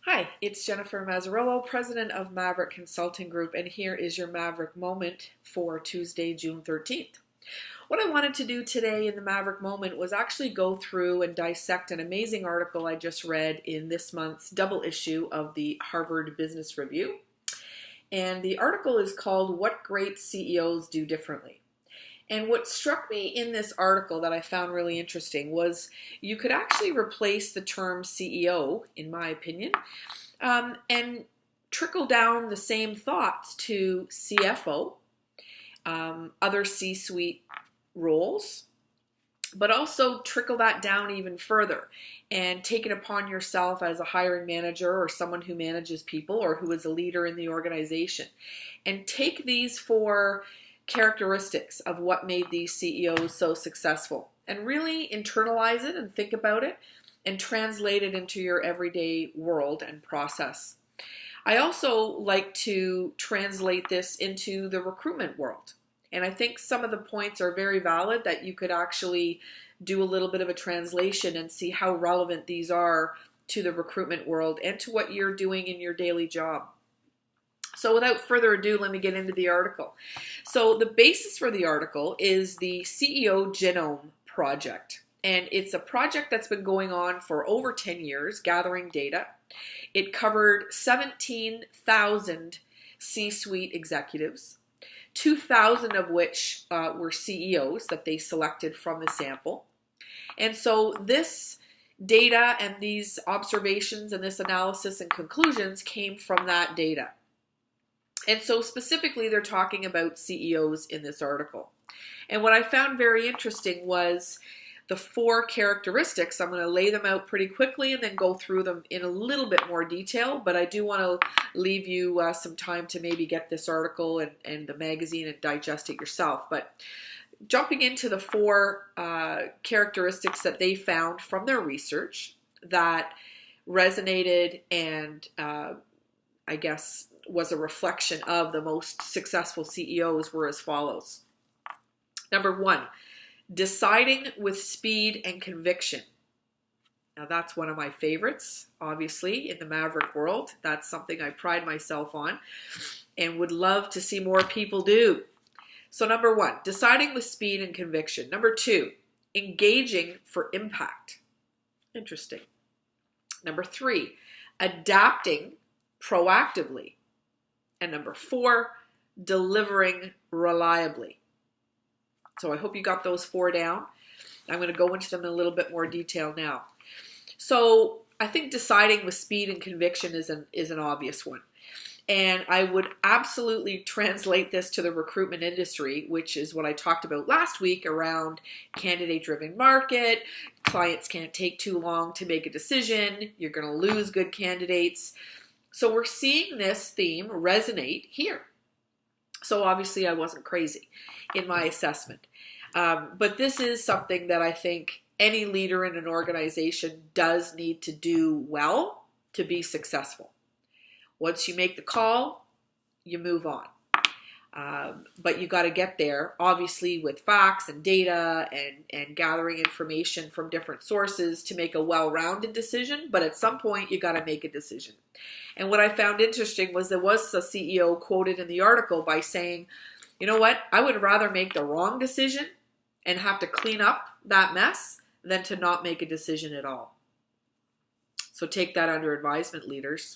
Hi, it's Jennifer Mazzarillo, president of Maverick Consulting Group, and here is your Maverick Moment for Tuesday, June 13th. What I wanted to do today in the Maverick Moment was actually go through and dissect an amazing article I just read in this month's double issue of the Harvard Business Review. And the article is called What Great CEOs Do Differently. And what struck me in this article that I found really interesting was you could actually replace the term CEO, in my opinion, and trickle down the same thoughts to CFO, other C-suite roles, but also trickle that down even further and take it upon yourself as a hiring manager or someone who manages people or who is a leader in the organization. And take these four characteristics of what made these CEOs so successful and really internalize it and think about it and translate it into your everyday world and process. I also like to translate this into the recruitment world. And I think some of the points are very valid that you could actually do a little bit of a translation and see how relevant these are to the recruitment world and to what you're doing in your daily job. So without further ado, let me get into the article. So the basis for the article is the CEO Genome Project. And it's a project that's been going on for over 10 years, gathering data. It covered 17,000 C-suite executives, 2,000 of which were CEOs that they selected from the sample. And so this data and these observations and this analysis and conclusions came from that data. And so specifically, they're talking about CEOs in this article. And what I found very interesting was the four characteristics. I'm going to lay them out pretty quickly and then go through them in a little bit more detail. But I do want to leave you some time to maybe get this article and the magazine and digest it yourself. But jumping into the four characteristics that they found from their research that resonated and I guess was a reflection of the most successful CEOs were as follows. Number one, deciding with speed and conviction. Now that's one of my favorites, obviously, in the Maverick world. That's something I pride myself on and would love to see more people do. So number one, deciding with speed and conviction. Number two, engaging for impact. Interesting. Number three, adapting proactively. And number four, delivering reliably. So I hope you got those four down. I'm going to go into them in a little bit more detail now. So I think deciding with speed and conviction is an obvious one. And I would absolutely translate this to the recruitment industry, which is what I talked about last week around candidate-driven market. Clients can't take too long to make a decision. You're going to lose good candidates. So we're seeing this theme resonate here. So obviously I wasn't crazy in my assessment. But this is something that I think any leader in an organization does need to do well to be successful. Once you make the call, you move on. But you got to get there, obviously, with facts and data and gathering information from different sources to make a well-rounded decision. But at some point, you got to make a decision. And what I found interesting was there was a CEO quoted in the article by saying, you know what, I would rather make the wrong decision and have to clean up that mess than to not make a decision at all. So take that under advisement, leaders.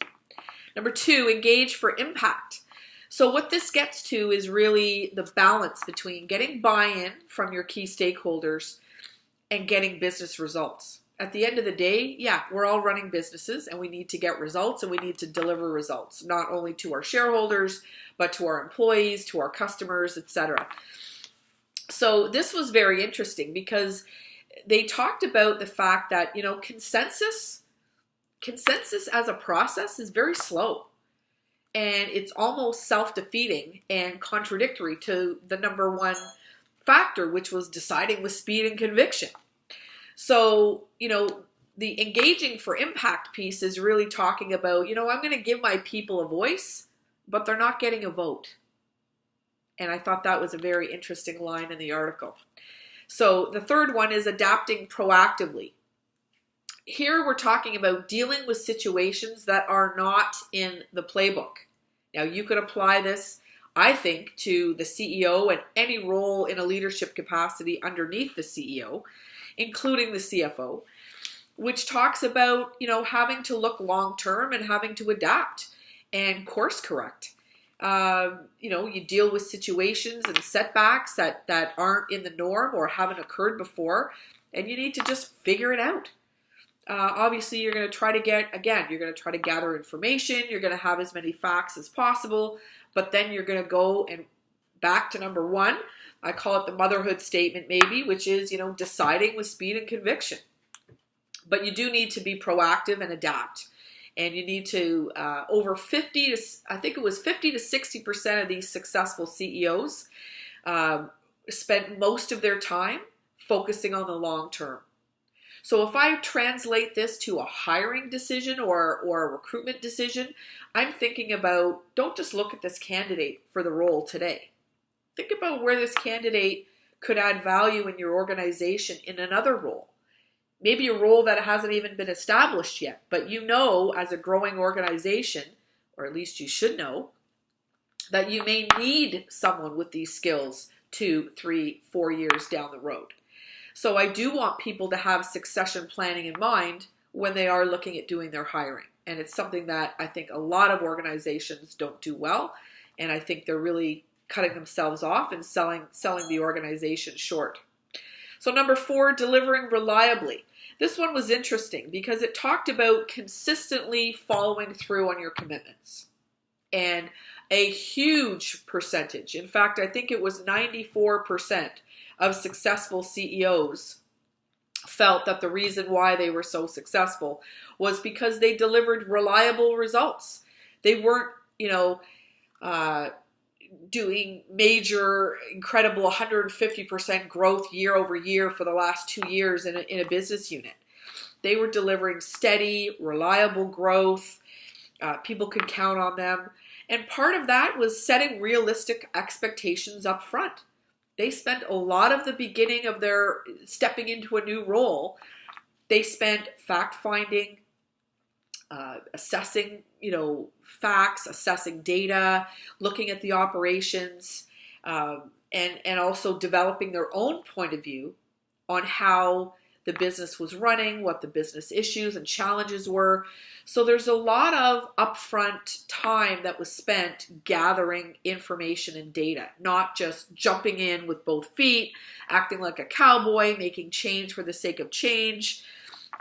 Number two, engage for impact. So what this gets to is really the balance between getting buy-in from your key stakeholders and getting business results. At the end of the day, yeah, we're all running businesses and we need to get results and we need to deliver results, not only to our shareholders, but to our employees, to our customers, etc. So this was very interesting because they talked about the fact that, you know, consensus as a process is very slow. And it's almost self-defeating and contradictory to the number one factor, which was deciding with speed and conviction. So, you know, the engaging for impact piece is really talking about, you know, I'm going to give my people a voice, but they're not getting a vote. And I thought that was a very interesting line in the article. So the third one is adapting proactively. Here we're talking about dealing with situations that are not in the playbook. Now, you could apply this, I think, to the CEO and any role in a leadership capacity underneath the CEO, including the CFO, which talks about, having to look long-term and having to adapt and course correct. You deal with situations and setbacks that aren't in the norm or haven't occurred before, and you need to just figure it out. Obviously, you're going to try to gather information. You're going to have as many facts as possible, but then you're going to go and back to number one. I call it the motherhood statement maybe, which is, deciding with speed and conviction. But you do need to be proactive and adapt. And you need to, over 50 to 60% of these successful CEOs spent most of their time focusing on the long term. So if I translate this to a hiring decision or a recruitment decision, I'm thinking about, don't just look at this candidate for the role today. Think about where this candidate could add value in your organization in another role. Maybe a role that hasn't even been established yet, but as a growing organization, or at least you should know, that you may need someone with these skills 2, 3, 4 years down the road. So I do want people to have succession planning in mind when they are looking at doing their hiring. And it's something that I think a lot of organizations don't do well. And I think they're really cutting themselves off and selling the organization short. So number 4, delivering reliably. This one was interesting because it talked about consistently following through on your commitments. And a huge percentage, in fact, I think it was 94% of successful CEOs felt that the reason why they were so successful was because they delivered reliable results. They weren't, doing major, incredible 150% growth year over year for the last 2 years in a business unit. They were delivering steady, reliable growth. People could count on them. And part of that was setting realistic expectations up front. They spent a lot of the beginning of their stepping into a new role. They spent fact-finding, assessing, facts, assessing data, looking at the operations, and also developing their own point of view on how the business was running, what the business issues and challenges were. So there's a lot of upfront time that was spent gathering information and data, not just jumping in with both feet, acting like a cowboy, making change for the sake of change.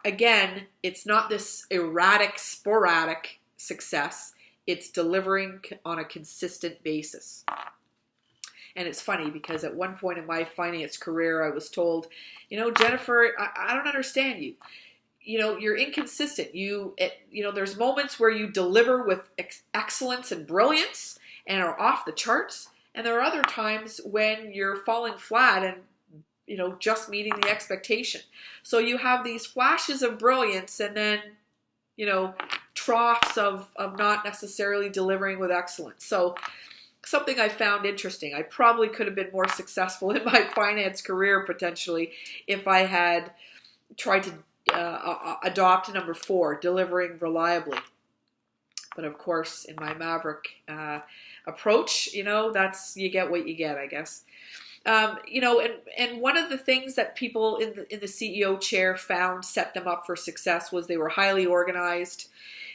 Again, it's not this erratic, sporadic success. It's delivering on a consistent basis. And it's funny because at one point in my finance career, I was told, Jennifer, I don't understand you. You're inconsistent. There's moments where you deliver with excellence and brilliance and are off the charts. And there are other times when you're falling flat and, just meeting the expectation. So you have these flashes of brilliance and then, troughs of not necessarily delivering with excellence. So something I found interesting. I probably could have been more successful in my finance career potentially if I had tried to adopt number 4, delivering reliably. But of course, in my Maverick approach, that's you get what you get, I guess. And one of the things that people in the CEO chair found set them up for success was they were highly organized.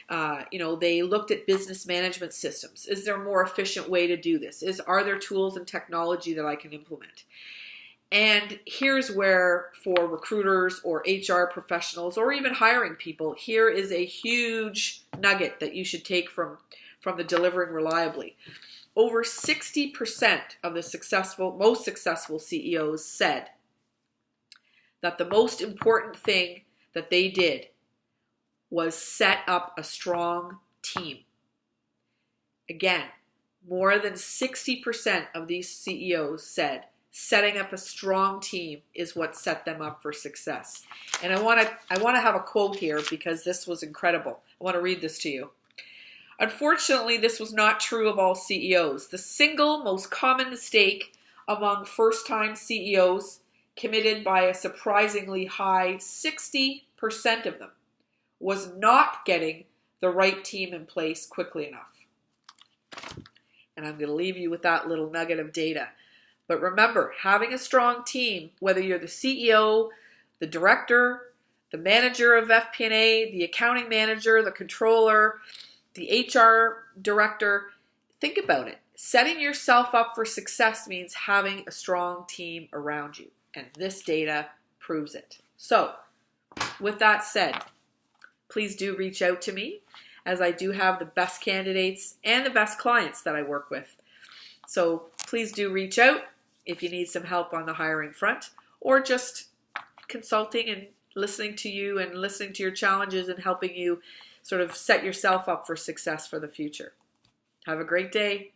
They looked at business management systems. Is there a more efficient way to do this? Are there tools and technology that I can implement? And here's where, for recruiters or HR professionals or even hiring people, here is a huge nugget that you should take from the delivering reliably. Over 60% of the most successful CEOs said that the most important thing that they did was set up a strong team. Again, more than 60% of these CEOs said setting up a strong team is what set them up for success. And I want to have a quote here because this was incredible. I want to read this to you. Unfortunately, this was not true of all CEOs. The single most common mistake among first-time CEOs committed by a surprisingly high 60% of them was not getting the right team in place quickly enough. And I'm going to leave you with that little nugget of data. But remember, having a strong team, whether you're the CEO, the director, the manager of FP&A, the accounting manager, the controller, the HR director, think about it. Setting yourself up for success means having a strong team around you. And this data proves it. So, with that said, please do reach out to me, as I do have the best candidates and the best clients that I work with. So please do reach out if you need some help on the hiring front, or just consulting and listening to you and listening to your challenges and helping you sort of set yourself up for success for the future. Have a great day.